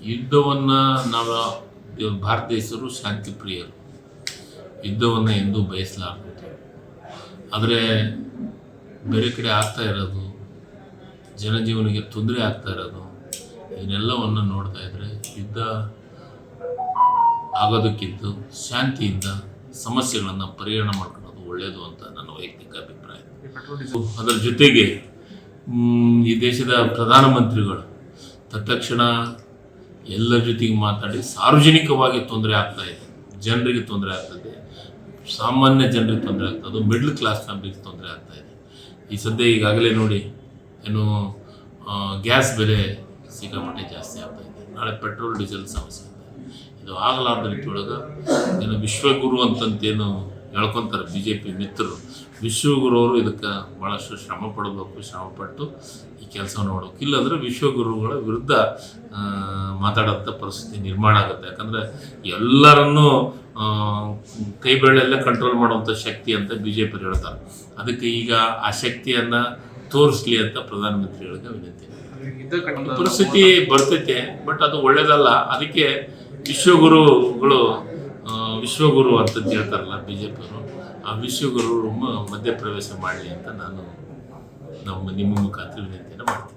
ಯುದ್ಧವನ್ನು ನಾವು ಭಾರತ ದೇಶರು ಶಾಂತಿ ಪ್ರಿಯರು, ಯುದ್ಧವನ್ನು ಎಂದೂ ಬಯಸಲಾರದು. ಆದರೆ ಬೇರೆ ಕಡೆ ಆಗ್ತಾ ಇರೋದು, ಜನಜೀವನಿಗೆ ತೊಂದರೆ ಆಗ್ತಾ ಇರೋದು, ಇದನ್ನೆಲ್ಲವನ್ನು ನೋಡ್ತಾ ಇದ್ದರೆ ಯುದ್ಧ ಆಗೋದಕ್ಕಿಂತ ಶಾಂತಿಯಿಂದ ಸಮಸ್ಯೆಗಳನ್ನು ಪರಿಹಾರ ಮಾಡ್ಕೊಳ್ಳೋದು ಒಳ್ಳೆಯದು ಅಂತ ನನ್ನ ವೈಯಕ್ತಿಕ ಅಭಿಪ್ರಾಯ. ಅದರ ಜೊತೆಗೆ ಈ ದೇಶದ ಪ್ರಧಾನಮಂತ್ರಿಗಳು ತತ್ಕ್ಷಣ ಎಲ್ಲರ ಜೊತೆಗೆ ಮಾತಾಡಿ ಸಾರ್ವಜನಿಕವಾಗಿ ತೊಂದರೆ ಆಗ್ತಾ ಇದೆ, ಜನರಿಗೆ ತೊಂದರೆ ಆಗ್ತದೆ, ಸಾಮಾನ್ಯ ಜನರಿಗೆ ತೊಂದರೆ ಆಗ್ತದೆ, ಮಿಡ್ಲ್ ಕ್ಲಾಸ್ ಫ್ಯಾಮಿಲಿಗೆ ತೊಂದರೆ ಆಗ್ತಾ ಇದೆ. ಈ ಸದ್ಯ ಈಗಾಗಲೇ ನೋಡಿ ಏನು ಗ್ಯಾಸ್ ಬೆಲೆ ಸಿಕ್ಕಾಪಟ್ಟೆ ಜಾಸ್ತಿ ಆಗ್ತಾ ಇದೆ, ನಾಳೆ ಪೆಟ್ರೋಲ್ ಡೀಸೆಲ್ ಸಮಸ್ಯೆ ಇದೆ. ಇದು ಆಗಲಾರ್ದ ರೀತಿಯೊಳಗೆ ಏನು ವಿಶ್ವಗುರು ಅಂತಂತೇನು ಹೇಳ್ಕೊತಾರೆ BJP ಮಿತ್ರರು, ವಿಶ್ವಗುರು ಅವರು ಇದಕ್ಕೆ ಭಾಳಷ್ಟು ಶ್ರಮ ಪಡಬೇಕು, ಶ್ರಮಪಟ್ಟು ಈ ಕೆಲಸ ನೋಡೋಕೆ. ಇಲ್ಲಾಂದರೆ ವಿಶ್ವಗುರುಗಳ ವಿರುದ್ಧ ಮಾತಾಡೋಂಥ ಪರಿಸ್ಥಿತಿ ನಿರ್ಮಾಣ ಆಗುತ್ತೆ. ಯಾಕಂದರೆ ಎಲ್ಲರನ್ನೂ ಕೈ ಬೆರಳಲ್ಲೇ ಕಂಟ್ರೋಲ್ ಮಾಡುವಂಥ ಶಕ್ತಿ ಅಂತ BJP ಹೇಳ್ತಾರೆ. ಅದಕ್ಕೆ ಈಗ ಆ ಶಕ್ತಿಯನ್ನು ತೋರಿಸ್ಲಿ ಅಂತ ಪ್ರಧಾನಮಂತ್ರಿಗಳಿಗೆ ವಿನಂತಿ. ಪರಿಸ್ಥಿತಿ ಬರ್ತೈತೆ, ಬಟ್ ಅದು ಒಳ್ಳೇದಲ್ಲ. ಅದಕ್ಕೆ ವಿಶ್ವಗುರು ಅಂತ ಹೇಳ್ತಾರಲ್ಲ BJP ಅವರು, ಆ ವಿಶ್ವಗುರು ಮಧ್ಯಪ್ರವೇಶ ಮಾಡಲಿ ಅಂತ ನಾನು ನಿಮ್ಮ ಮುಖಾಂತರ ವಿನಂತಿಯನ್ನು ಮಾಡ್ತೀನಿ.